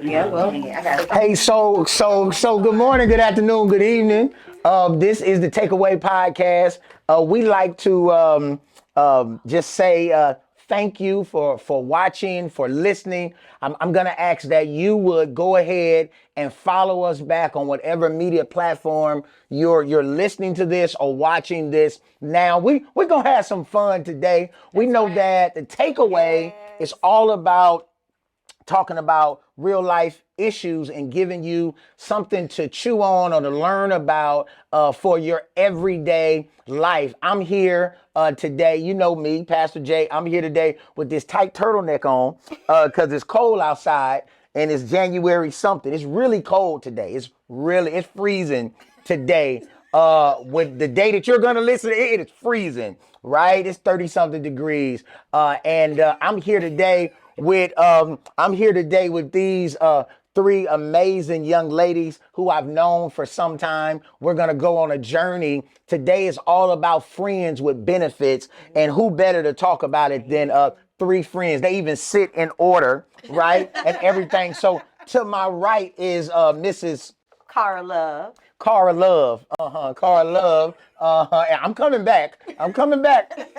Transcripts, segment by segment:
Yeah, well, I got it. Hey, so good morning, good afternoon, good evening. This is the Takeaway Podcast. We like to just say thank you for watching, for listening. I'm gonna ask that you would go ahead and follow us back on whatever media platform you're listening to this or watching this. Now we're gonna have some fun today. We know that the takeaway is all about talking about real life issues and giving you something to chew on or to learn about for your everyday life. I'm here today, you know me, Pastor Jay. I'm here today with this tight turtleneck on because it's cold outside and it's January something. It's really cold today. It's freezing today. With the day that you're gonna listen to it, it's freezing, right? It's 30 something degrees. And I'm here today with these three amazing young ladies who I've known for some time. We're gonna go on a journey. Today is all about friends with benefits, and who better to talk about it than three friends? They even sit in order, right? And everything. So to my right is Mrs. Cara Love. Cara Love. Cara Love. And I'm coming back.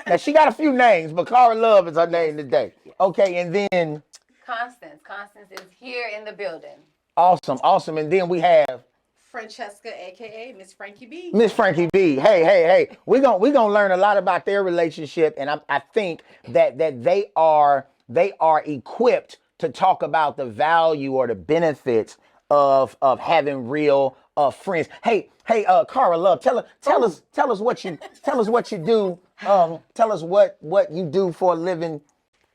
Now she got a few names, but Cara Love is her name today. Okay, and then Constance. Constance is here in the building. awesome. And then we have Francesca, aka Miss Frankie B. Miss Frankie B. Hey. We're gonna learn a lot about their relationship, and I think that they are equipped to talk about the value or the benefits of having real friends. Hey, Cara Love, tell us what you do. Tell us what you do for a living.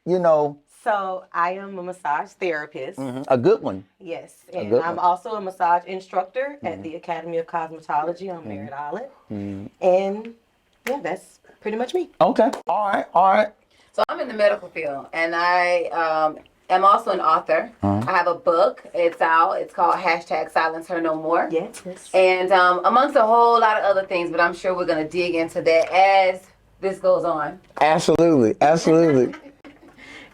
You know, So I am a massage therapist. a good one. Yes, and good I'm one. also a massage instructor at the Academy of Cosmetology on Merritt Island. And yeah, that's pretty much me. Okay. All right. So I'm in the medical field, and I am also an author. I have a book. It's out. It's called #Silence Her No More. Yes. And amongst a whole lot of other things, but I'm sure we're going to dig into that as this goes on. Absolutely.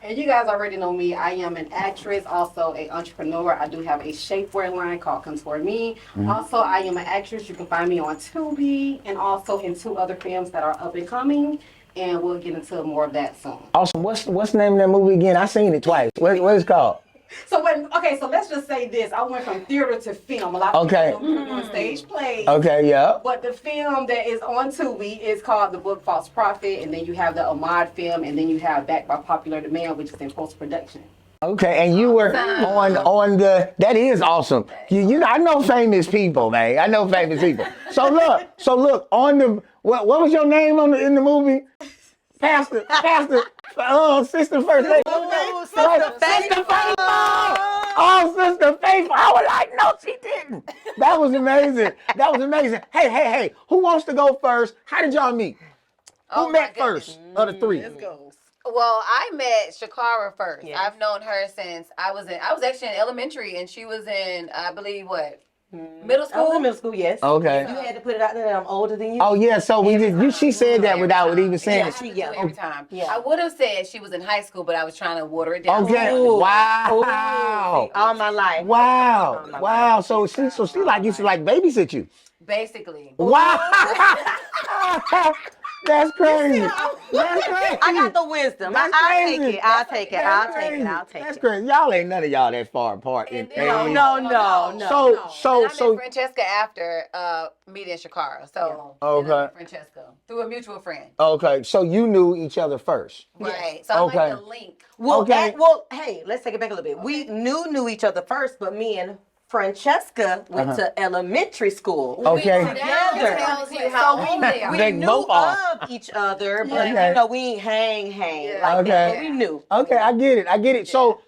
And you guys already know me. I am an actress, also an entrepreneur. I do have a shapewear line called Contour Me. Also, I am an actress. You can find me on Tubi and also in 2 other films that are up and coming. And we'll get into more of that soon. Awesome. What's the name of that movie again? I seen it twice. What is it called? So let's just say this. I went from theater to film. A lot of people know me on stage plays. Okay, yeah. But the film that is on Tubi is called The Book False Prophet, and then you have the Ahmad film, and then you have Backed by Popular Demand, which is in post-production. Okay, and you were on the. That is awesome. You know, I know famous people, man. I know famous people. So look on the. What was your name in the movie? Pastor. Sister First Lady. Sister Faithful. Oh, Sister Faithful. I was like, no, she didn't. That was amazing. Hey. Who wants to go first? How did y'all meet? Who met first of the three? Let's go. Well, I met Shakara first. Yes. I've known her since I was actually in elementary, and she was in, I believe, middle I was school? in middle school, yes. Okay. You had to put it out there that I'm older than you. Oh yeah, so she said that without even saying it. Every time. Yeah. I would have said she was in high school, but I was trying to water it down. Okay. Ooh. Wow. All my life. Wow. So she like used to like babysit you. Basically. Wow. That's crazy. That's crazy. I got the wisdom. That's I'll crazy. take it. I'll take That's crazy. That's crazy. Y'all ain't none of y'all that far apart in age. No. So I met Francesca after meeting Shakara. So Okay. and I met Francesca through a mutual friend. okay, so you knew each other first. Right. So I'm Okay. like the link. Well, Okay. hey, let's take it back a little bit. We knew each other first, but me and Francesca went to elementary school. Okay. Together. Tells you how old they are. We They knew both are. of each other, but Okay. you know, we ain't hang Yeah. like that. Okay. But we knew. Okay, I get it. So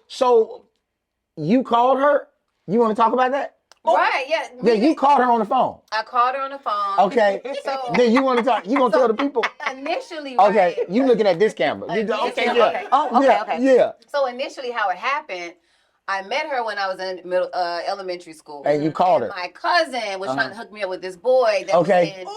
you called her? You want to talk about that? Right, yeah. Yeah, you called her on the phone. I called her on the phone. Okay. So Then you want to talk? You gonna tell the people? initially, Okay, right, you looking at this camera? Okay, Initially, yeah. okay. Oh, okay, Yeah, okay. yeah. So initially, how it happened, I met her when I was in elementary school. And you called And her. my cousin was trying to hook me up with this boy that Okay. was in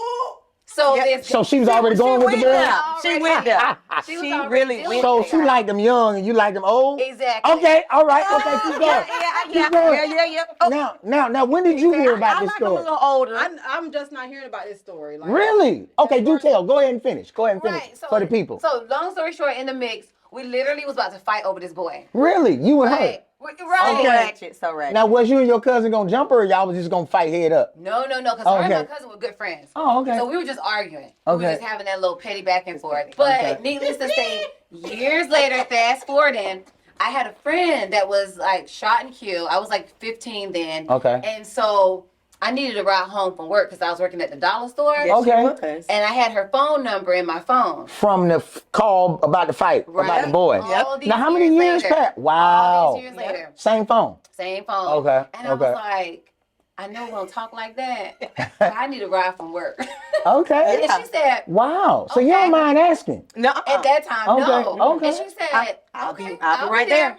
So Yeah. this So she was already going with the boy. She went there. She was She already really dealing went So with she it. liked them young and you liked them old? Exactly. Okay, all right, okay, keep going. Keep going. Yeah. Oh, Now, when did you hear about I this like them a story? little older. I'm just not hearing about this story. Like, Really? Okay, do tell. Go ahead and finish. Go ahead and finish Right. So for the people. So long story short, in the mix, we literally was about to fight over this boy. Really? You and her? Right. So Right. ratchet, so ratchet. Now, was you and your cousin gonna jump her or y'all was just gonna fight head up? No, because her and Okay. my cousin were good friends. Oh, okay. So we were just arguing. We Okay. were just having that little petty back and forth. But Okay. needless to say, years later, fast forwarding, I had a friend that was like shot and killed. I was like 15 then. Okay. And so I needed to ride home from work because I was working at the dollar store. Yes, she Okay. was. And I had her phone number in my phone. From the call about the fight, about the boy. All these Now, how many years later. passed? All Wow. these years later. Same phone. Same phone. Okay, And I okay. was like, I know we don't talk like that. But I need to ride from work. Okay. And she said, Wow. So you Okay. don't mind asking? No, at that time, Okay, no. okay. And she said, I'll okay, be right there.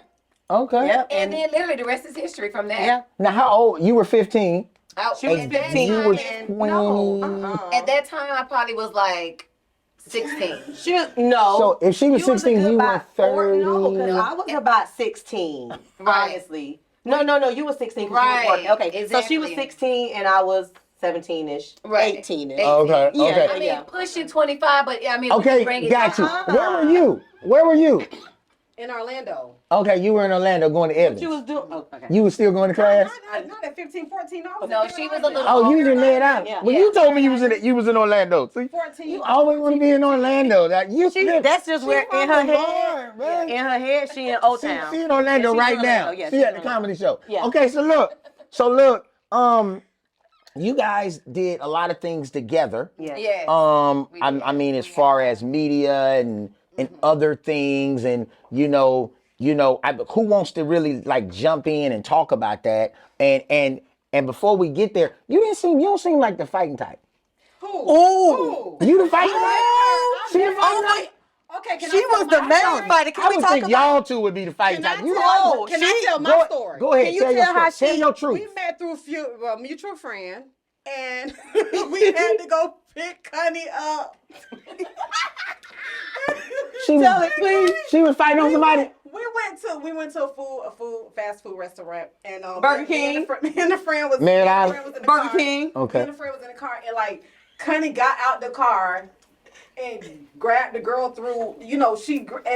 Okay. Yep. And then literally the rest is history from there. Yeah. Now, how old? You were 15. She was At that 15. You were time- 20. No. At that time, I probably was like 16. She was, no. So if she was You was a 16, good you were about 40. 30. No, because I was about 16, Right. honestly. No, you were 16 because Right, you were working. Okay, so she was exactly. 16 and I was 17-ish, Right. 18-ish. Okay, Yeah, okay. I mean, yeah. pushing 25, but I mean, we Okay, can bring it got you. down. Where were you? Where were you? in Orlando. Okay, you were in Orlando going to Evans. She was doing, okay. You were still going to class? Not at 15, 14. I was No, in she was a Orlando. little- Oh, you just made out. Yeah. Well, you told me you was in Orlando. See, 14. you always want to be in Orlando. That you. That's just where in her head, man. in her head, she in Old She Town. in Orlando Yeah, she's right in now. Orlando. Yeah, She she's at in the Orlando. comedy show. Yeah. Okay, so look, you guys did a lot of things together. Yeah. Yeah. I mean, as far as media and other things, and who wants to really like jump in and talk about that? And before we get there, you don't seem like the fighting type. Ooh. You the fighting type? She the fighting type? Okay, can She I tell was the my main story? fighter. Can I we would talk think about y'all two would be the fighting Can I type. You tell- know, can I tell my story? Go ahead. Can you tell your tell how story. Tell she- your truth. We met through a mutual friend, and we had to go pick Connie up. Tell it, please. She was fighting on somebody. We went to a fast food restaurant, and Burger me and King? me and the friend was Marriott me and the Island? friend was in the Burger car. King. Okay. Me and the friend was in the car, and like Connie got out the car and grabbed the girl through. And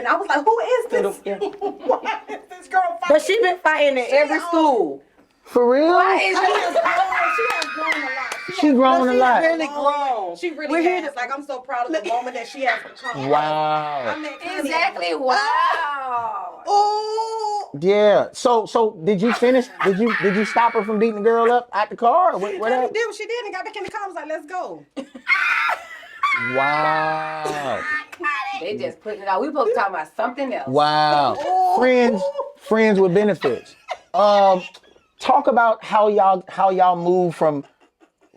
I was like, "Who is this? Yeah. Why is this girl fighting?" But she been fighting in every school. For real? She has grown a lot. She grown a She's lot. really grown. She really We're here has. Like, I'm so proud of the moment that she has become. Wow. I met Connie. Exactly. Wow. Oh. Yeah. So did you finish? Did you stop her from beating the girl up at the car? Or what Connie happened? did what she did and got back in the car. I was like, "Let's go." Wow. They just putting it out. We supposed to talk about something else. Wow. Friends with benefits. Talk about how y'all move from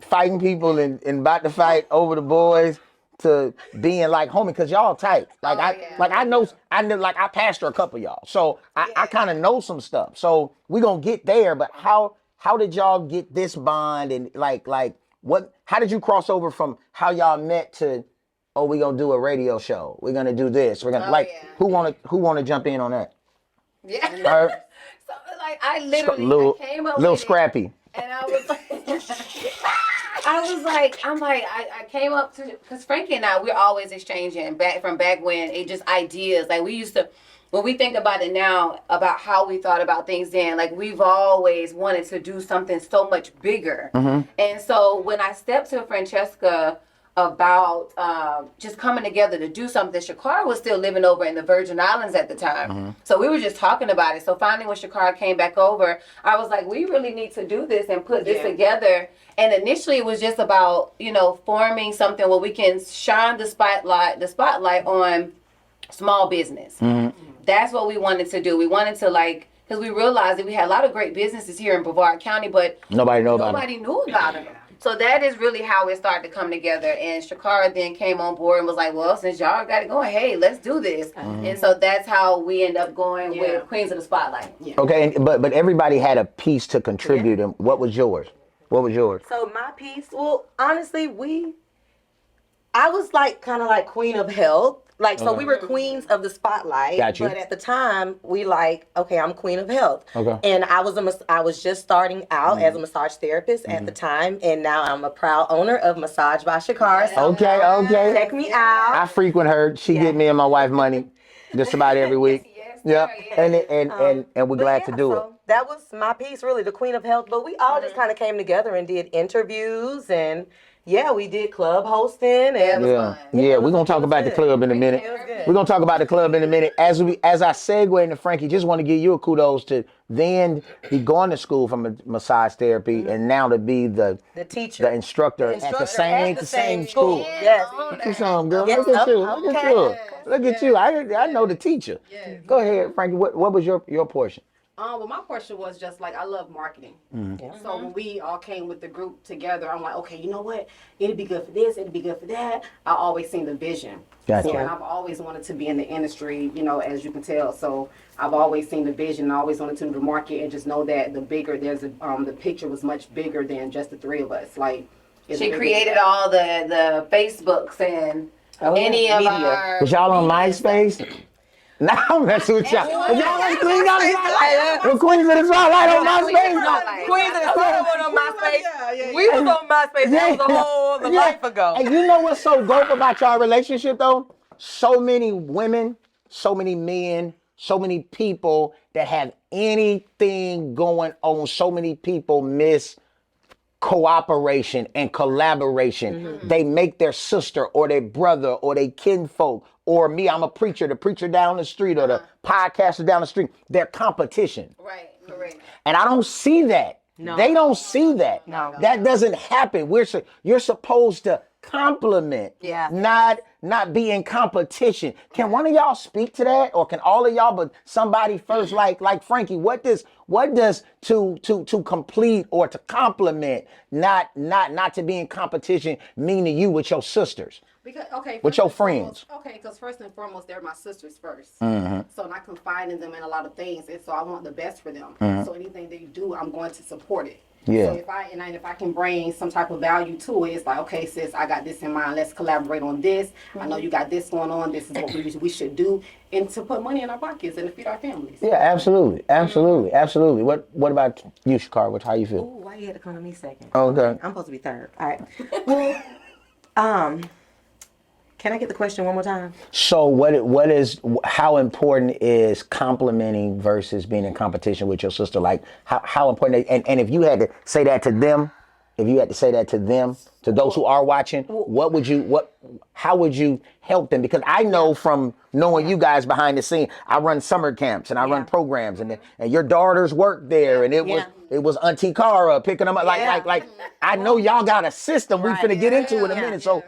fighting people and about to fight over the boys to being like homie, because y'all tight. Like I know I pastor a couple of y'all. So I kind of know some stuff. So we gonna get there, but how did y'all get this bond, and how did you cross over from how y'all met to, oh, we gonna do a radio show, we're gonna do this, we're gonna who wanna jump in on that? Yeah. All right. So like I literally Little I came up little with it, scrappy. and I was like, I came up to, because Frankie and I, we're always exchanging back when it just ideas. Like we used to, when we think about it now, about how we thought about things then, like we've always wanted to do something so much bigger. And so when I stepped to Francesca about just coming together to do something, Shakara was still living over in the Virgin Islands at the time. So we were just talking about it. So finally when Shakara came back over, I was like, we really need to do this and put this together. And initially it was just about, forming something where we can shine the spotlight on small business. That's what we wanted to do. We wanted to because we realized that we had a lot of great businesses here in Brevard County, but Nobody knew about them. So that is really how it started to come together. And Shakara then came on board and was like, well, since y'all got it going, hey, let's do this. And so that's how we end up going with Queens of the Spotlight. Okay, but everybody had a piece to contribute. And what was yours? So my piece, well, honestly, I was like kind of like queen of health. Like, so we were queens of the spotlight. Got you. But at the time, we like, okay, I'm queen of health. Okay. And I was just starting out as a massage therapist at the time, and now I'm a proud owner of Massage by Shakar. So Okay. check me out. I frequent her. She get me and my wife money just about every week. Yes, Yep. sir, And we're glad to do it. so that was my piece, really, the queen of health. But we all just kind of came together and did interviews, and we did club hosting, and It was Yeah, fun. yeah. We're gonna talk about the club in a minute. It was good. We're gonna talk about the club in a minute. As I segue into Frankie, just want to give you a kudos to then be going to school from massage therapy and now to be the teacher, the instructor, at the same school. Yes. Look at some girl. Yes, Look at you. okay. Look at you. Look at you. I know the teacher. Go ahead, Frankie. What was your portion? Well, my portion was just like I love marketing. Mm-hmm. So when we all came with the group together, I'm like, okay, you know what? It'd be good for this. It'd be good for that. I always seen the vision. Gotcha. So, and I've always wanted to be in the industry, as you can tell. So I've always seen the vision. I always wanted to do the market and just know that the picture was much bigger than just the three of us. Like it's She bigger. created all the Facebooks and any of media. our. Was y'all on MySpace? Nah, I'm messing with y'all. Was y'all like Queens of the Spotlight? The Queens of the Spotlight on MySpace? Queens of the Spotlight was on MySpace. We was on MySpace. That was a whole life ago. And you know what's so dope about y'all relationship though? So many women, so many men, so many people that have anything going on. So many people miss cooperation and collaboration. They make their sister or their brother or their kinfolk or me, I'm a preacher, the preacher down the street or the podcaster down the street, their competition. Right, correct. And I don't see that. No. They don't see that. No. That doesn't happen. You're supposed to compliment, Yeah. not be in competition. Can one of y'all speak to that, or can all of y'all? But somebody first, like Frankie. What does to complete or to compliment, not to be in competition, mean to you with your sisters? Because With your friends. Because first and foremost, they're my sisters 1st. Mm-hmm. So I confide in them in a lot of things, and so I want the best for them. So anything they do, I'm going to support it. Yeah. So if I can bring some type of value to it, it's like, okay, sis, I got this in mind. Let's collaborate on this. I know you got this going on. This is what we should do, and to put money in our pockets and to feed our families. Yeah, absolutely. What about you, Shakar? How you feel? Ooh, why you had to come to me second? Okay. I'm supposed to be third. All right. Well, can I get the question one more time? So how important is complimenting versus being in competition with your sister? Like how important, and if you had to say that to them, to those who are watching, how would you help them? Because I know from knowing you guys behind the scene, I run summer camps and I run programs, and your daughters work there, and it was Auntie Cara picking them up. Like I know y'all got a system we finna get into in a minute. So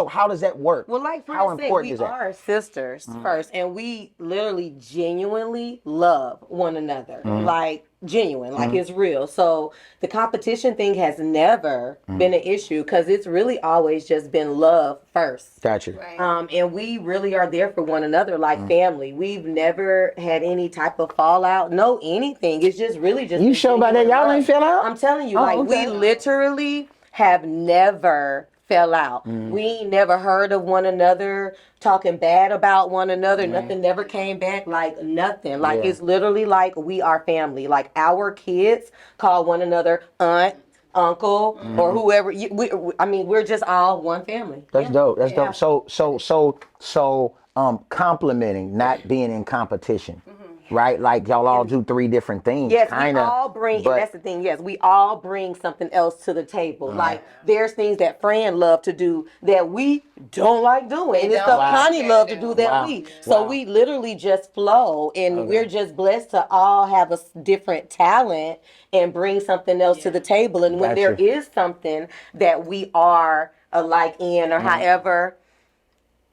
how does that work? Well, like how Frank said, important we is that? are sisters first, and we literally genuinely love one another. Like genuine, like it's real. So the competition thing has never been an issue because it's really always just been love first. Gotcha. Right. And we really are there for one another like family. We've never had any type of fallout, no anything. It's just really just. You sure about that? Y'all ain't fell out? I'm telling you, okay. we literally have never fell out. We ain't never heard of one another talking bad about one another. Nothing never came back, like nothing. Like it's literally like we are family. Like our kids call one another aunt, uncle, or whoever. We're just all one family. That's dope. That's dope. So complimenting, not being in competition. Right? Like y'all all do three different things. Yes, kinda, we all bring, but, and that's the thing, yes, we all bring something else to the table. Like, there's things that Fran love to do that we don't like doing. And it's stuff Connie love to do that we. So we literally just flow, and we're just blessed to all have a different talent and bring something else to the table. And when there is something that we are alike in, or however,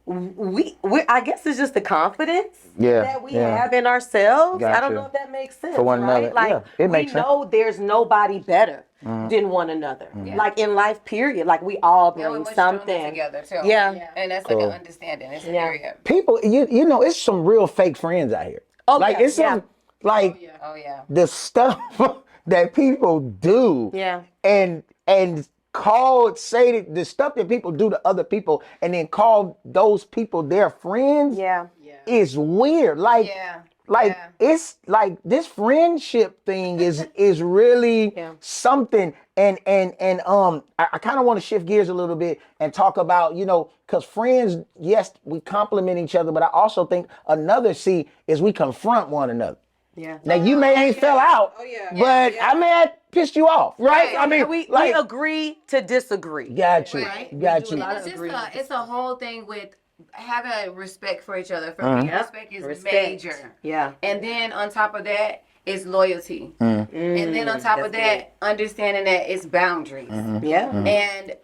we I guess it's just the confidence that we have in ourselves. I don't know if that makes sense. For one another. Like It makes sense. we know there's nobody better than one another. Like in life, period. Like we all Yeah, we're bring much stronger something together too. Yeah. And that's like an understanding. It's period. People, you know, it's some real fake friends out here. Oh, like yeah, it's some Oh yeah. the stuff that people do. Yeah. And say the stuff that people do to other people and then call those people their friends is weird. Like, it's like this friendship thing is really something. And I kind of want to shift gears a little bit and talk about, because friends, yes, we compliment each other, but I also think another C is we confront one another. Yeah. Now you may ain't fell out, but I may have pissed you off, right? I mean, we agree to disagree. Got you, got you. It's a whole thing with having respect for each other. For me, respect is major. Yeah. And then on top of that is loyalty. And then on top of that, understanding that it's boundaries. Yeah. And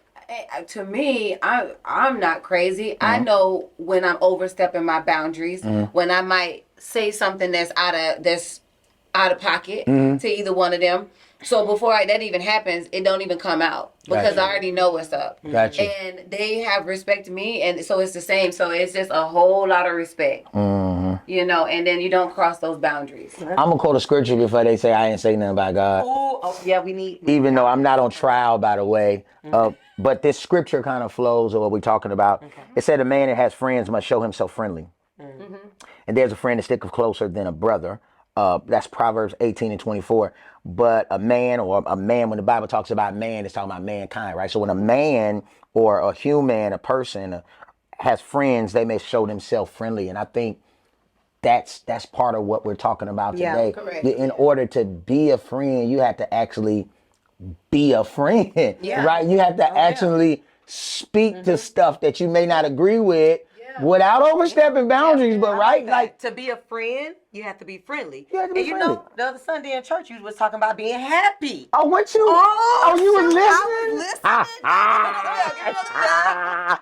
to me, I'm not crazy. I know when I'm overstepping my boundaries, when I might say something that's out of pocket to either one of them. So before that even happens, it don't even come out because I already know what's up. Gotcha. And they have respect me, and so it's the same. So it's just a whole lot of respect, and then you don't cross those boundaries. I'm gonna quote a scripture before they say I ain't say nothing about God. Oh yeah, we need. Even though I'm not on trial, by the way, but this scripture kind of flows of what we're talking about. It said a man that has friends must show himself friendly. And there's a friend that sticketh closer than a brother. That's Proverbs 18:24. But a man, when the Bible talks about man, it's talking about mankind, right? So when a man or a human, a person has friends, they may show themselves friendly. And I think that's part of what we're talking about today. Correct. In order to be a friend, you have to actually be a friend, right? You have to actually speak to stuff that you may not agree with without overstepping boundaries, but right? Like, to be a friend, you have to be friendly. You have to be and friendly. the other Sunday in church, you was talking about being happy. oh, what you? Oh, you was shoot, listening? I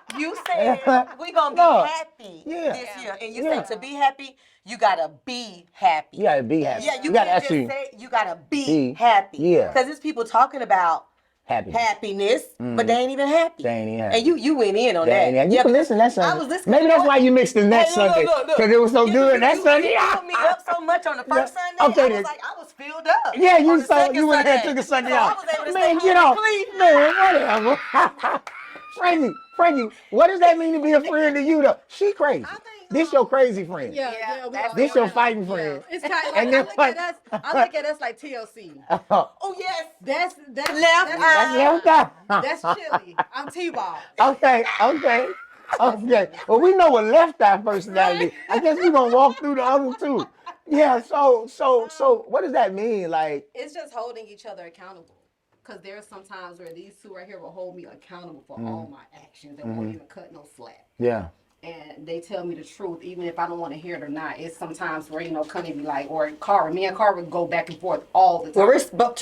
was listening. You said we gonna be happy this year, and you said to be happy, you gotta be happy. You gotta be happy. Yeah, you gotta can't actually just say you gotta be happy. Yeah. because there's people talking about happiness, but they ain't even happy. They ain't even happy. And you went in on that. You can listen that Sunday. I was listening. Maybe that's why you mixed the next Sunday, because it was so good that Sunday. You put me up so much on the first Sunday. Okay, I was like, I was filled up. Yeah, you on the second went ahead and Sunday. took a Sunday So off. I was able to Man, stay get home off. and clean. Man, whatever. Frankie, what does that mean to be a friend to you though? She crazy. This your crazy friend. This your fighting friend. It's kind of And then I look at us like TLC. Oh yes, That's left That's eye. left eye. That's chilly. I'm T-ball. Okay. Well, we know what left eye personality. I guess we're gonna walk through the other two. Yeah. So, what does that mean? Like, It's just holding each other accountable. Because there's some times where these two right here will hold me accountable for all my actions and won't even cut no slack. yeah. And they tell me the truth, even if I don't want to hear it or not. It's sometimes where, Connie be like, or Cara, me and Cara go back and forth all the time.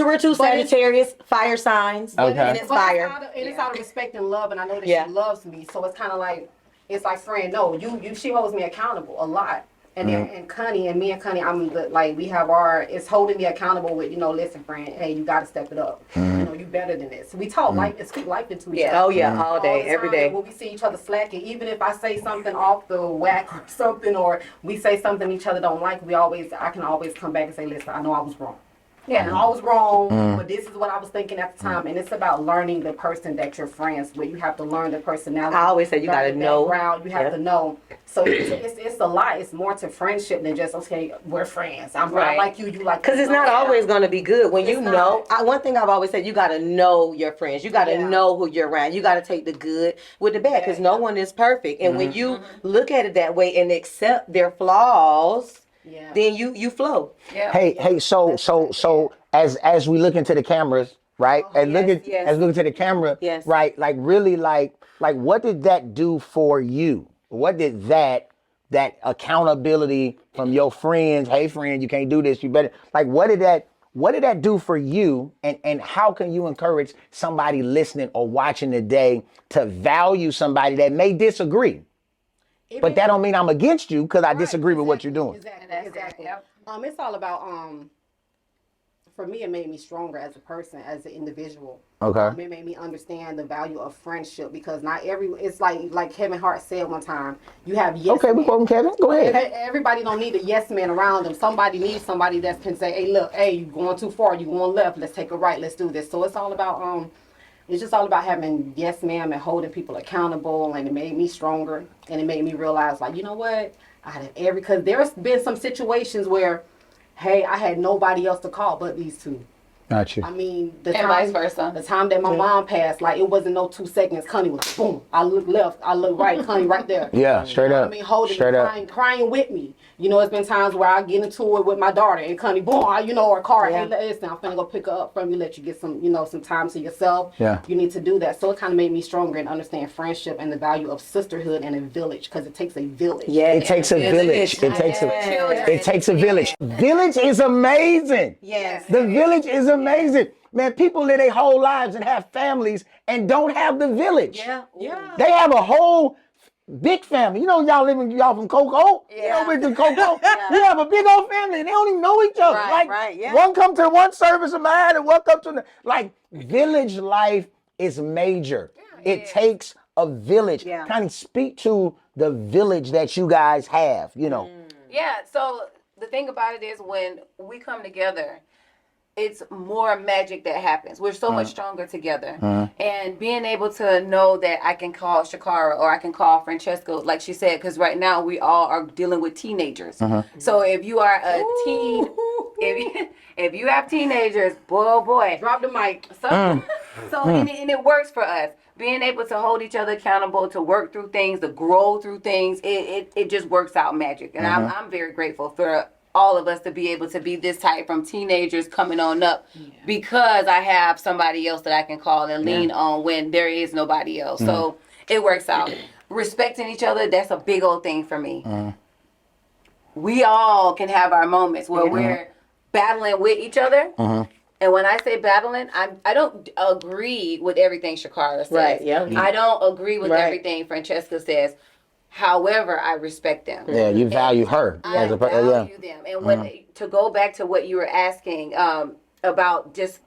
We're two Sagittarius, fire signs, Okay. and it's fire. It's out of respect and love, and I know that she loves me. So it's kind of like, it's like, friend, no, she holds me accountable a lot. And then and Connie and me and Connie, we have it's holding me accountable with, listen, friend, hey, you got to step it up. You better than this. We talk life and speak life into each other. Oh yeah, all day, the every time. day. And when we see each other slacking, even if I say something off the whack or something, or we say something each other don't like, I can always come back and say, listen, I know I was wrong. Yeah, and I was wrong, but this is what I was thinking at the time. And it's about learning the person that you're friends with. You have to learn the personality. I always say you gotta know. You have to know. So it's a lot. It's more to friendship than just, okay, we're friends. I like you, you like me. Because it's not always going to be good. When you It's know, not. one thing I've always said, you got to know your friends. You got to know who you're around. You got to take the good with the bad, because no one is perfect. And when you look at it that way and accept their flaws, then you flow. Yeah. Hey, so as we look into the cameras, right? As we look into the camera, right? Like really, like what did that do for you? What did that accountability from your friends? Hey, friend, you can't do this. You better. Like, what did that do for you? And how can you encourage somebody listening or watching today to value somebody that may disagree? But that don't mean I'm against you because I disagree with what you're doing. Exactly. It's all about for me, it made me stronger as a person, as an individual. Okay. It made me understand the value of friendship, because it's like Kevin Hart said one time, you have yes Okay, men. we're quoting Kevin. Go ahead. Everybody don't need a yes man around them. Somebody needs somebody that can say, hey, look, hey, you going too far, you going left, let's take a right, let's do this. So it's all about it's just all about having yes ma'am and holding people accountable, and it made me stronger, and it made me realize, like, you know what, I had because there's been some situations where, hey, I had nobody else to call but these two. Got you. I mean, And vice versa. The time that my mom passed, like, it wasn't no 2 seconds. Connie was boom. I look left, I look right. Connie right there. Yeah, straight up. I mean, holding straight me, up. crying with me. You know, it's been times where I get into it with my daughter and Connie, boom, or car. Hey, listen, I'm finna go pick her up from you, let you get some, some time to yourself. Yeah. You need to do that. So it kind of made me stronger and understand friendship and the value of sisterhood and a village, because it takes a village. Yeah. It takes a village. It takes a village. Village is amazing. Yes. The village is amazing. Man, people live their whole lives and have families and don't have the village. Yeah. They have a whole big family. You know, y'all from Cocoa? Yeah. You know, with the Cocoa? You have a big old family and they don't even know each other. Right, One come to one service of mine and one come to the, village life is major. It takes a village. Yeah. Kind of speak to the village that you guys have, Yeah, so the thing about it is when we come together, it's more magic that happens. We're so much stronger together. And being able to know that I can call Shakara or I can call Francesco, like she said, because right now we all are dealing with teenagers. So if you are a teen, if you have teenagers, boy, Drop the mic. and it works for us. Being able to hold each other accountable, to work through things, to grow through things, it just works out magic. And I'm very grateful for all of us to be able to be this type from teenagers coming on up, because I have somebody else that I can call and lean on when there is nobody else. So it works out. Respecting each other, that's a big old thing for me. We all can have our moments where we're battling with each other. And when I say battling, I don't agree with everything Shakara says. Right, yeah. I don't agree with everything Francesca says. However, I respect them. Yeah, you value her. I value them. And when to go back to what you were asking about just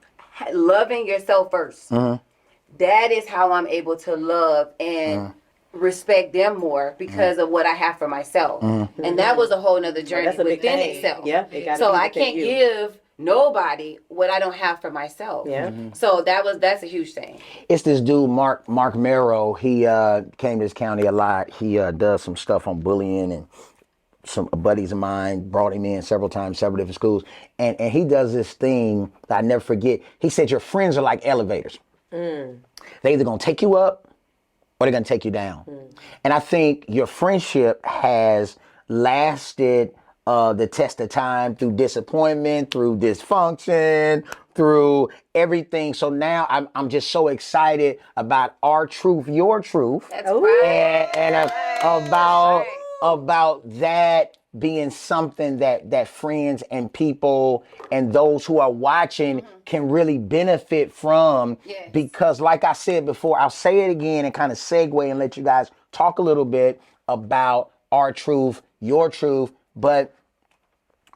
loving yourself first, that is how I'm able to love and respect them more because of what I have for myself. And that was a whole nother journey within itself. Yeah, so I can't give nobody what I don't have for myself. Yeah. So that's a huge thing. It's this dude, Mark Merrow. He came to this county a lot. He does some stuff on bullying, and some buddies of mine brought him in several times, several different schools. And he does this thing that I never forget. He said, your friends are like elevators. They're either going to take you up or they're going to take you down. And I think your friendship has lasted the test of time through disappointment, through dysfunction, through everything. So now I'm just so excited about our truth, your truth. That's right. And about that being something that friends and people and those who are watching can really benefit from. Yes. Because like I said before, I'll say it again and kind of segue and let you guys talk a little bit about our truth, your truth, but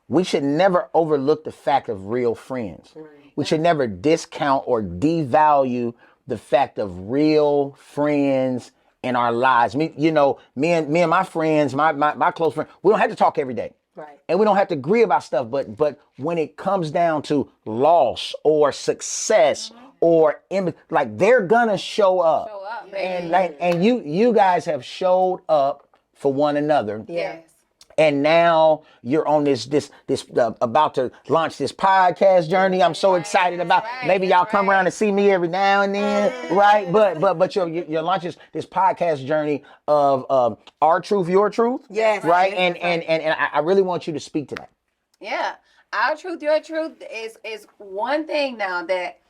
we should never overlook the fact of real friends. Right. We should never discount or devalue the fact of real friends in our lives. Me and my friends, my close friends, we don't have to talk every day. Right. And we don't have to agree about stuff, but when it comes down to loss or success or they're gonna show up. And you guys have showed up for one another. Yes. And now you're on this about to launch this podcast journey. I'm so excited about. Maybe y'all come around and see me every now and then, right? But you're launching this podcast journey of our truth, your truth. Yes. Right. And I really want you to speak to that. Yeah, our truth, your truth is one thing now that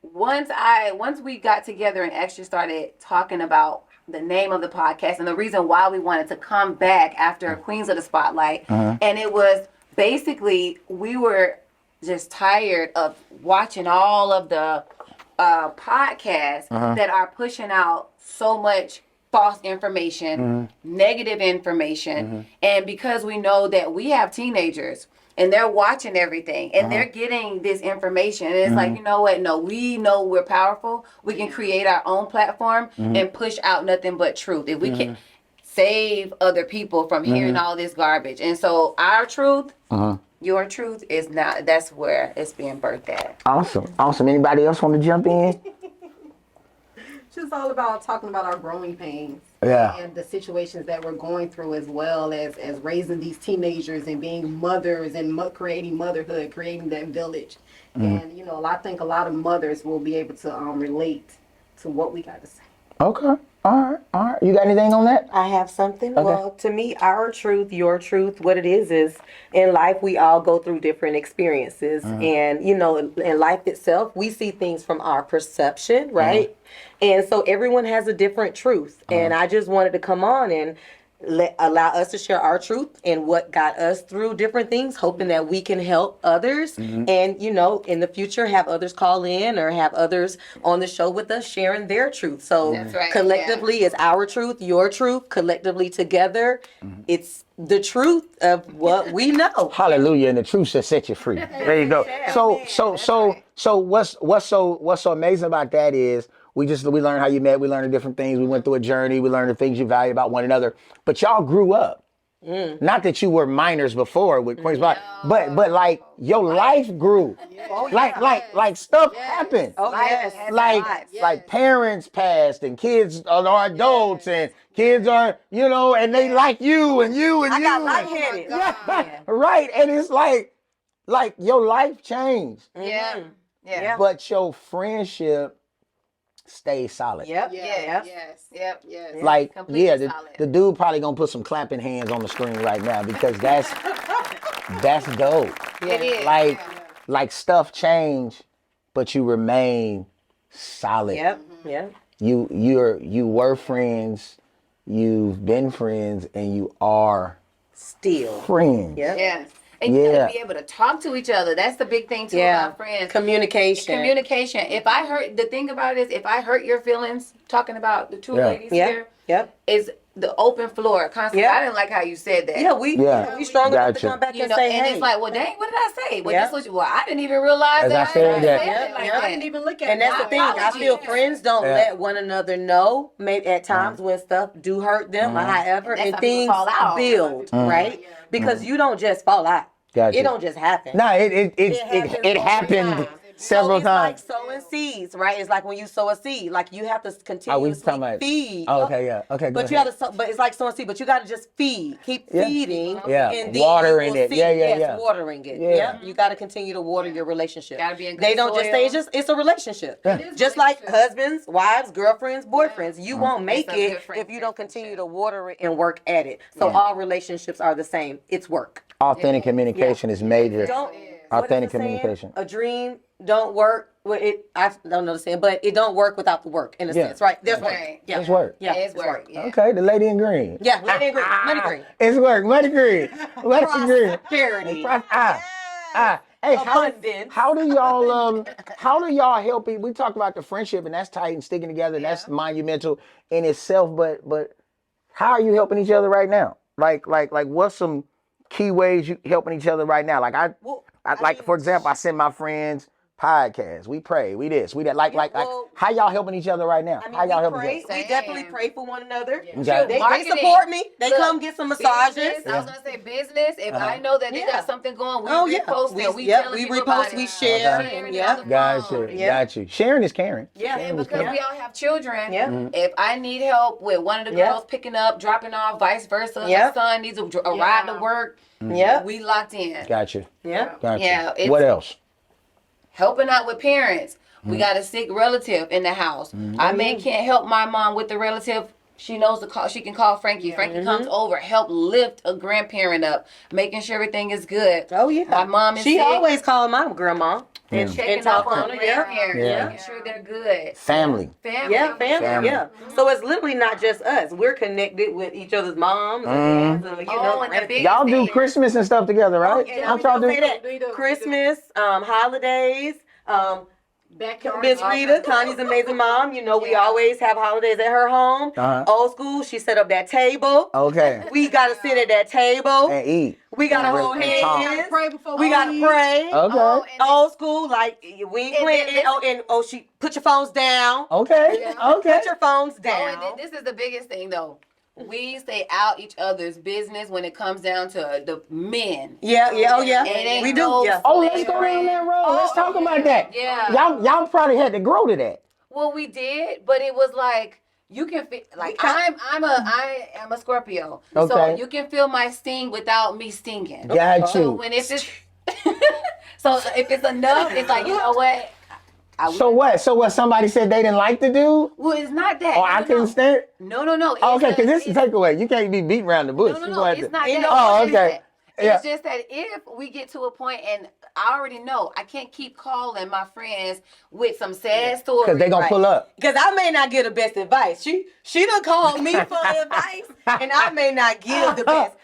once we got together and actually started talking about the name of the podcast and the reason why we wanted to come back after Queens of the Spotlight. And it was basically, we were just tired of watching all of the podcasts that are pushing out so much false information, negative information. And because we know that we have teenagers and they're watching everything and they're getting this information. And it's like, you know what? No, we know we're powerful. We can create our own platform and push out nothing but truth. If we can save other people from hearing all this garbage. And so our truth, your truth is not, that's where it's being birthed at. Awesome. Anybody else want to jump in? just all about talking about our growing pains. Yeah. And the situations that we're going through, as well as raising these teenagers and being mothers and creating motherhood, creating that village. And, I think a lot of mothers will be able to relate to what we got to say. Okay. All right. You got anything on that? I have something. Well, to me, our truth, your truth, what it is in life, we all go through different experiences. And, in life itself, we see things from our perception, right? And so everyone has a different truth. And I just wanted to come on and allow us to share our truth and what got us through different things, hoping that we can help others and in the future have others call in or have others on the show with us sharing their truth. So That's right, collectively it's our truth, your truth, collectively together it's the truth of what we know. Hallelujah, and the truth shall set you free. There you go. So what's so amazing about that is we learned how you met, we learned the different things, we went through a journey, we learned the things you value about one another, but y'all grew up. Not that you were minors before with Queen's Block, but like your life grew. Like stuff happened. Like parents passed and kids are adults and kids are, and they like you and you and I you. got lightheaded. Yeah, right. And it's like your life changed, Yeah. but your friendship stayed solid. Yep. Yes. Like, Completely solid. the dude probably gonna put some clapping hands on the screen right now because that's dope. It is. Like stuff changed, but you remain solid. Yep. Yeah. You were friends, you've been friends, and you are Still. friends. Yep. Yes. And you gotta be able to talk to each other. That's the big thing too about friends. Communication. The thing about it is, if I hurt your feelings, talking about the two ladies here, is the open floor constantly. Yeah. I didn't like how you said that. Yeah, we strong enough to come back and say, and hey. it's like, well, dang, what did I say? Well, I didn't even realize As that I said that. it like I that. didn't even look at And that's the thing. I feel friends don't let one another know. Maybe at times when stuff do hurt them, or however, And that's and how people things fall out. build, right? Because you don't just fall out. Gotcha. It don't just happen. No, it happened several it's times. like sowing seeds, right? It's like when you sow a seed, like you have to continuously talking about- feed. Oh, okay, yeah. Okay, go But you ahead. have to, but it's like sowing seed. But you got to just feed, keep feeding, Yeah. and then Watering you will it. see- Yeah, yes, watering it. Yeah. Yeah, you got to continue to water your relationship. Gotta be in good They don't just say it's a relationship. Just like husbands, wives, girlfriends, boyfriends, you won't make It's a it good if friendship. you don't continue to water it and work at it. So all relationships are the same. It's work. Authentic communication is major. Don't Authentic what is the saying? communication. A dream don't work. Well, I don't know the saying, but it don't work without the work in a sense, right? There's work. Right. Yeah. It's work. Yeah, It's work. Yeah. Okay, the lady in green. Yeah, money green. Money green. It's work. Money green. Money green. Prosperity. Hey, Abundance. how do y'all help people? We talk about the friendship and that's tight and sticking together. And that's monumental in itself. But how are you helping each other right now? Like what's some key ways you helping each other right now? Like for example, I send my friends podcasts. We pray. We this. We that. Like how y'all helping each other right now? I mean, How y'all we helping pray. each other? We definitely pray for one another. Okay. They support me. They come get some massages. Business, I was gonna say business. If I know that they got something going, we repost it. We repost, we share. Sharing it Yeah. on the Got phone. you. Got you. Sharing is caring. Yeah. And because we all have children, Yeah. if I need help with one of the girls picking up, dropping off, vice versa, Yeah. my son needs a ride to work, Yeah. we locked in. Got you. Yeah. Got you. Yeah, it's- What else? Helping out with parents. We got a sick relative in the house. I can't help my mom with the relative. She knows to call. She can call Frankie. Frankie comes over, help lift a grandparent up, making sure everything is good. Oh yeah. My mom is She sick. always called my grandma and Checking talk up on on the her. Yeah. grandparents, Yeah. making sure they're good. Family. Family. Yeah, family. Family. Yeah. So it's literally not just us. We're connected with each other's moms and dads, and, And the biggest Y'all do thing- Christmas and stuff together, right? And I'm trying to say that. Christmas, holidays, Backyard. Miss Rita, Connie's amazing mom. We always have holidays at her home. Old school, she set up that table. Okay. We gotta sit at that table. And eat. We gotta And hold really talk. hands. Pray before We gotta pray. Okay. Old school, like we ain't playing. She put your phones down. Okay. Okay. Put your phones Oh, down. and this is the biggest thing though. We stay out each other's business when it comes down to the men. Yeah, oh yeah. It ain't We do. no Yeah. Oh, let's go down that road. Let's talk about that. Yeah. Y'all probably had to grow to that. Well, we did, but it was like you can feel like I am a Scorpio, so Okay. you can feel my sting without me stinging. Got So you. when if it's so if it's enough, it's like, you know what? So what? So what? Somebody said they didn't like the dude? Well, it's not that. Oh, I couldn't stand it? No. It's Okay, because this is it's- takeaway. You can't be beat around the bush. No, You gonna have it's to- not that. Oh, It's okay. that- Yeah. It's just that if we get to a point, and I already know I can't keep calling my friends with some sad stories. Because they gonna pull up. Because I may not give the best advice. She done called me for advice, and I may not give the best.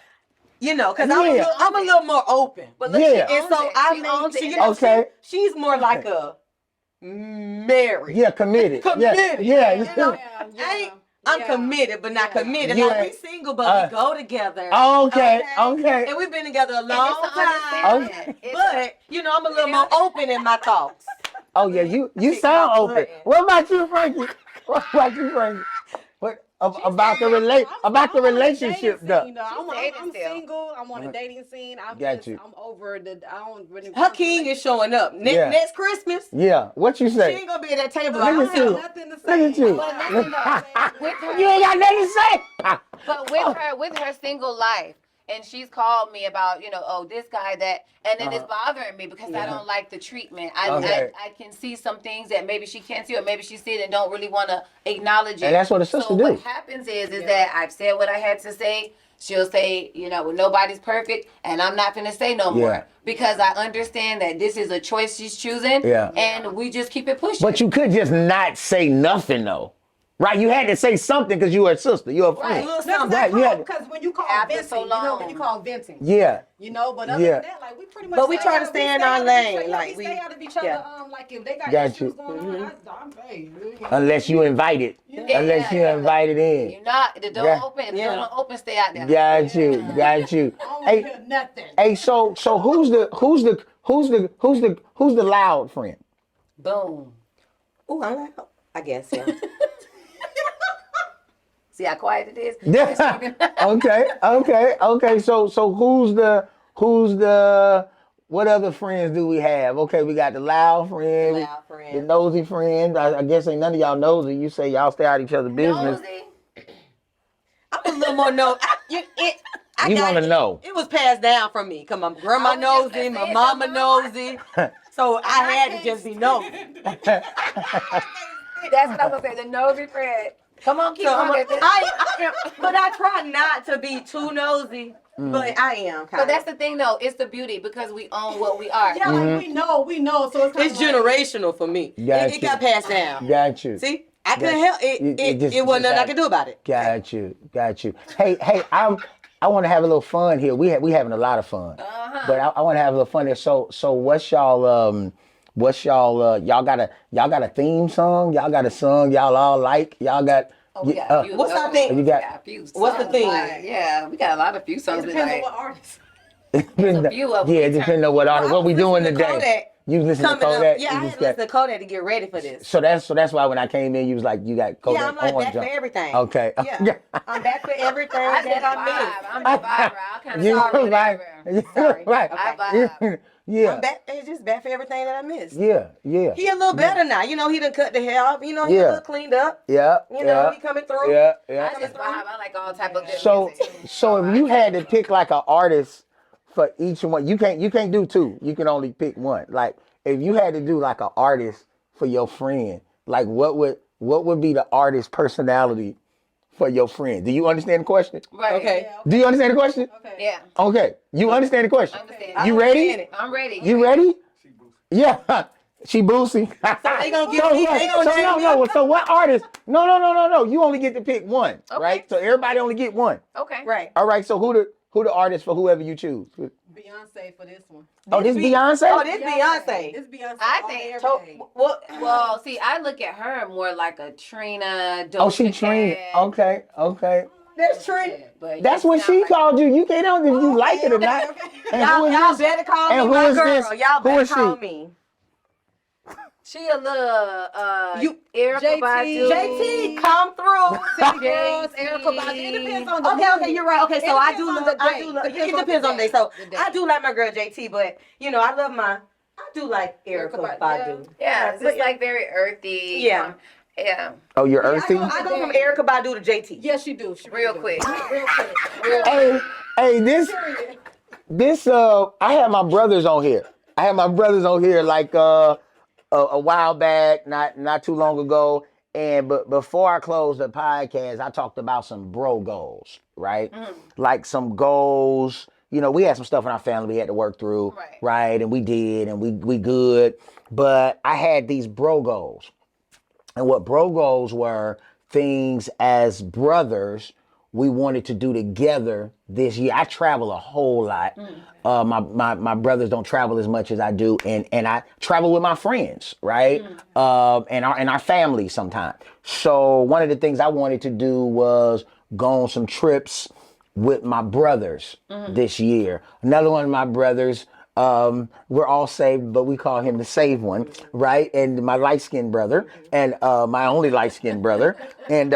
You know, because Yeah. I'm a little more open. But look, Yeah. she And owns so it. I She may, owns it. you know, Okay. she's more like a married. Yeah, committed. Committed. Yeah. You know, Yeah. I'm Yeah. committed, but not committed. You Like, we ain't- single, but we go together. Okay. Okay. And we've been together a And long it's an time. understanding. It's a- But, you know, I'm a little more open in my thoughts. Oh yeah, you sound open. What about you, Frankie? What about you, Frankie? What about the relationship though? I'm single. I'm on the dating scene. I'm over the. I don't really. Her king is showing up. Yeah. Next Christmas, Yeah. What you she say? ain't gonna be at that table. Look like, at you. Nothing to Look say. at you. But listen though, with her, You ain't got nothing to say. but with her single life, and she's called me about, oh, this guy that, and then it's bothering me because I don't like the treatment. Okay. I can see some things that maybe she can't see, or maybe she see it and don't really want to acknowledge it. And that's what a sister so do. what happens is that I've said what I had to say. She'll say, well, nobody's perfect, and I'm not gonna say no Yeah. more because I understand that this is a choice she's choosing, Yeah. and we just keep it pushing. But you could just not say nothing though, right? You had to say something because you were a sister. You're a friend. little No, something. Right, you had to- because when you call After venting, so you know, long. when you call venting, Yeah. but other Yeah. than that, like we pretty much. But we try to out of- stay in stay our out of lane, each other. like, we we- stay out of each other. yeah. Like if they got Got issues you. going on, I'm hey. Unless you invited. Unless you invited in. You're not the door Yeah. open. If the Yeah. door don't open, stay out there. Got you. Got you. I don't Hey, hear nothing. hey. So who's the loud friend? Boom. Ooh, I'm loud. I guess, yeah. See how quiet it is? Yeah. Okay. So who's the what other friends do we have? Okay, we got the loud friend, Loud friend. the nosy friend. I guess ain't none of y'all nosy. You say y'all stay out of each other's business. Nosy. I'm a little more I You got want to it. know. It was passed down from me. Cause my grandma I was just nosy, gonna my say mama something. nosy. So I had to just be nosy. That's what I was gonna say. The nosy friend. Come on, keep So on. but I try not to be too nosy. But I am kind But that's the thing, though. It's the beauty because we own what we are. Yeah, like we know. So it's kind It's of generational for me. Got It you. got passed down. Got you. See, I couldn't help it. It wasn't nothing I could do about it. Got you. Hey, I want to have a little fun here. We having a lot of fun, but I want to have a little fun here. So what's y'all y'all got a theme song? Y'all got a song y'all all like? Y'all got. Oh, we got a few. What's our thing? You got- We got a few What's the songs. thing? Yeah, we got a lot of few songs. It we depends on like. what artist. a few of them. Yeah, depending on what we doing listening to today. Kodak You listen to Coming up. Kodak. Yeah, I you had just to got- listen to Kodak to get ready for this. So that's why when I came in, you was like, you got Kodak Yeah, I'm like orange back for on. everything. Okay. Yeah, I'm back for everything I just that I vibe. I'm the vibe. I kind of You sorry, right. whatever. Sorry. Right. I vibe. missed. Yeah. I'm back. It's just back for everything that I missed. Yeah. He a little better now. You know, he done cut the hair off. You know, he Yeah. a little cleaned up. Yeah. You know, he coming through. Yeah. I Yeah. just vibe. I like all type of good So music. if you had to pick like an artist for each one, you can't do two. You can only pick one. Like if you had to do like an artist for your friend, like what would be the artist personality for your friend? Do you understand the question? Right. Okay. Do you understand the question? Okay. Yeah. Okay. You understand the question? I understand. You ready? I'm ready. You ready? Yeah. She boosie. So they gonna give me. They gonna name me. no. So what artist? No. You only get to pick one, right? So everybody only get one. Okay. Right. All right. So who the artist for whoever you choose? Beyonce for this one. Oh, this Beyonce? Oh, this Beyonce. This Beyonce. I all think- day, every day. What? Well, see, I look at her more like a Trina. Oh, she Doja trained. Cat. Okay. That's Trina. But That's you what sound she like- called you. You can't know if you like it or not. And who is Y'all this? better call me And who my is girl. this? Y'all Who better is she? call me. She a little You- Erica JT. Badu. JT, come through. City Girls, Erica Badu. It depends on the Okay, you're right. Okay, so It depends on the day. it depends on the day. So The day. I do like my girl JT, but you know, I love my do like Erica Erykah Badu. Yeah, it's just like very earthy. Yeah. Yeah. Oh, you're earthy? I go from Erica Badu to JT. Yes, you do. She Real really quick. do. Real quick. Real Hey, this I had my brothers on here. Like a while back, not too long ago. But before I closed the podcast, I talked about some bro goals, right? Like some goals. You know, we had some stuff in our family we had to work through, right? And we did, and we good. But I had these bro goals. And what bro goals were things as brothers we wanted to do together this year. I travel a whole lot. My brothers don't travel as much as I do, and I travel with my friends, right? And our family sometimes. So one of the things I wanted to do was go on some trips with my brothers this year. Another one of my brothers, we're all saved, but we call him the saved one, right? And my light-skinned brother, and my only light-skinned brother, and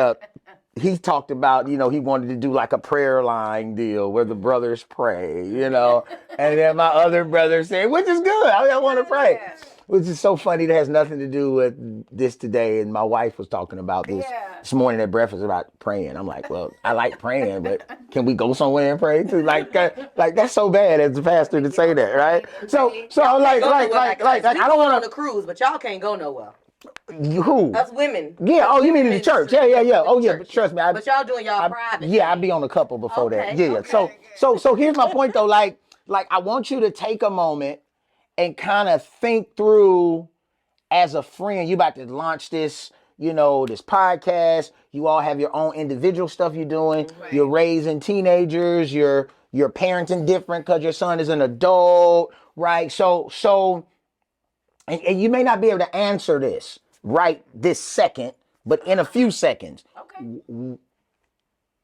he talked about, you know, he wanted to do like a prayer line deal where the brothers pray, you know, and then my other brother said, which is good, I want to pray. Which is so funny. It has nothing to do with this today. And my wife was talking about this morning at breakfast about praying. I'm like, well, I like praying, but can we go somewhere and pray too? Like that's so bad as a pastor to say that, right? So I'm like, I don't want on the cruise, but y'all can't go nowhere. Who? Us women. Yeah. Oh, you mean in the church? Yeah. Oh, yeah. But trust me, but y'all doing y'all private. Yeah, I'd be on a couple before that. Okay, Yeah. okay. So here's my point though. Like I want you to take a moment and kind of think through as a friend. You about to launch this, you know, this podcast. You all have your own individual stuff you're doing. Right. You're raising teenagers. You're parenting different because your son is an adult, right? So, and you may not be able to answer this right this second, but in a few seconds. Okay.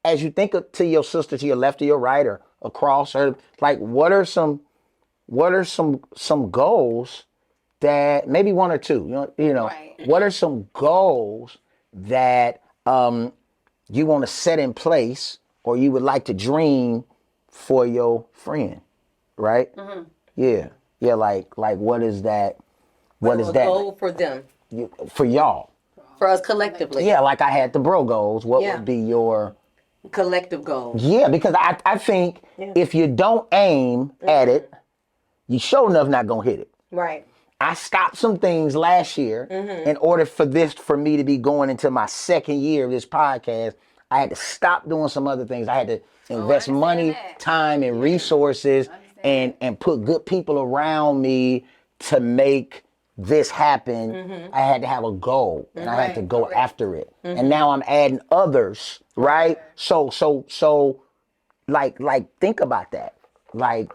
As you think to your sister to your left or your right or across, or like, what are some goals that maybe one or two, you know, right. What are some goals that you want to set in place or you would like to dream for your friend, right? Mm-hmm. Yeah. Like what is that? What is that goal for them? For y'all? For us collectively? Yeah, like I had the bro goals. What would be your collective goals? Yeah, because I think if you don't aim at it, you sure enough not gonna hit it. Right. I stopped some things last year in order for me to be going into my second year of this podcast. I had to stop doing some other things. I had to invest money, time, and resources and put good people around me to make this happen. I had to have a goal and I had to go after it. And now I'm adding others, right? So like think about that. Like,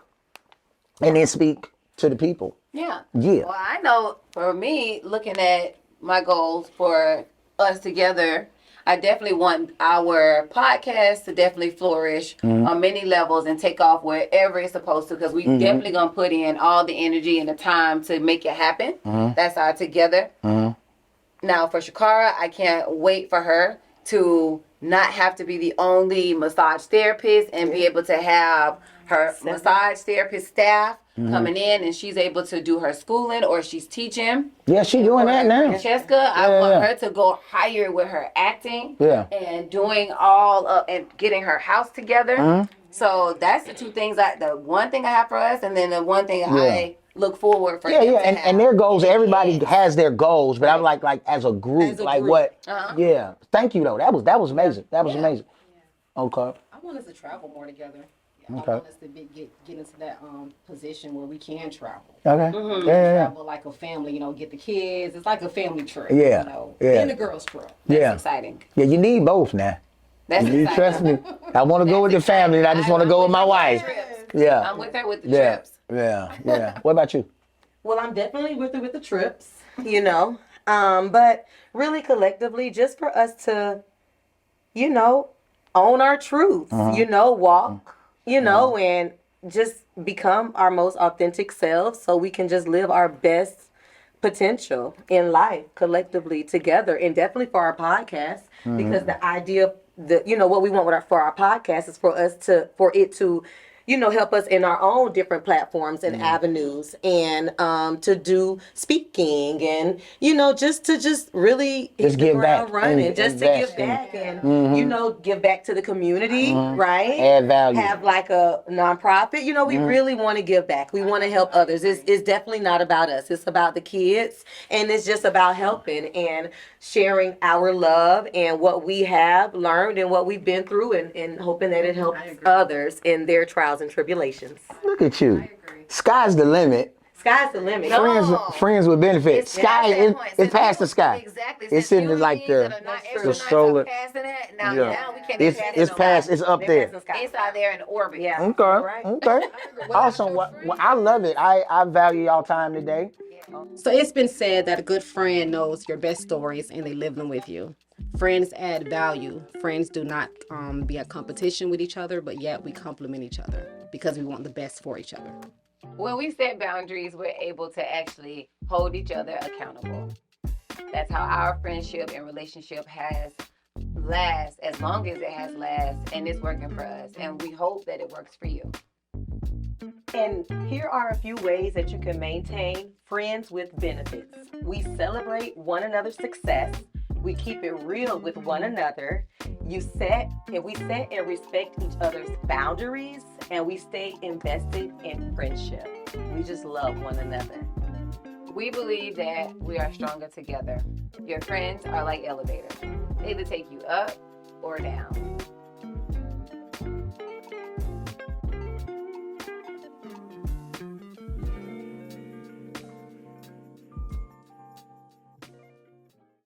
and then speak to the people. Yeah. Well, I know for me, looking at my goals for us together, I definitely want our podcast to definitely flourish on many levels and take off wherever it's supposed to, because we definitely going to put in all the energy and the time to make it happen. That's our together. Now for Shakara, I can't wait for her to not have to be the only massage therapist and be able to have her massage therapist staff coming in, and she's able to do her schooling or she's teaching. Yeah, she's doing that now. Francesca, I want her to go higher with her acting and doing all of and getting her house together. So that's the two things. The one thing I have for us, and then the one thing I look forward for. And their goals. Everybody has their goals, but I'm like as a group, what? Yeah. Thank you though. That was amazing. That was amazing. Okay. I want us to travel more together. I want us to get into that position where we can travel. Okay. Travel like a family, get the kids. It's like a family trip. And the girls trip. That's exciting. Yeah, you need both now. That's you need, trust me. I want to go with the family, and I just want to go with my wife. Yeah. I'm with her with the trips. Yeah. What about you? Well, I'm definitely with her with the trips, but really collectively, just for us to, own our truths, walk, and just become our most authentic selves so we can just live our best potential in life collectively together, and definitely for our podcast, because the idea, what we want for our podcast is for it to help us in our own different platforms and avenues, and to do speaking, and just to really hit Just the give ground back, running, just to invest give in- back, and give back to the community, right? Add value. Have like a nonprofit. We really want to give back. We want to help others. It's definitely not about us. It's about the kids, and it's just about helping and sharing our love and what we have learned and what we've been through, and hoping that it helps others in their trials and tribulations. Look at you. Sky's the limit. Sky's the limit. Friends with benefits. Sky is it's past the sky. Exactly. It's in the like the solar. Now we can't It's past. It's up there. It's out there in orbit. Yeah. Okay. Right. Okay. Awesome. Well, I love it. I value y'all time today. So it's been said that a good friend knows your best stories and they live them with you. Friends add value. Friends do not be a competition with each other, but yet we complement each other because we want the best for each other. When we set boundaries, we're able to actually hold each other accountable. That's how our friendship and relationship has last as long as it has last, and it's working for us. And we hope that it works for you. And here are a few ways that you can maintain friends with benefits. We celebrate one another's success. We keep it real with one another. We set and respect each other's boundaries, and we stay invested in friendship. We just love one another. We believe that we are stronger together. Your friends are like elevators. They either take you up or down.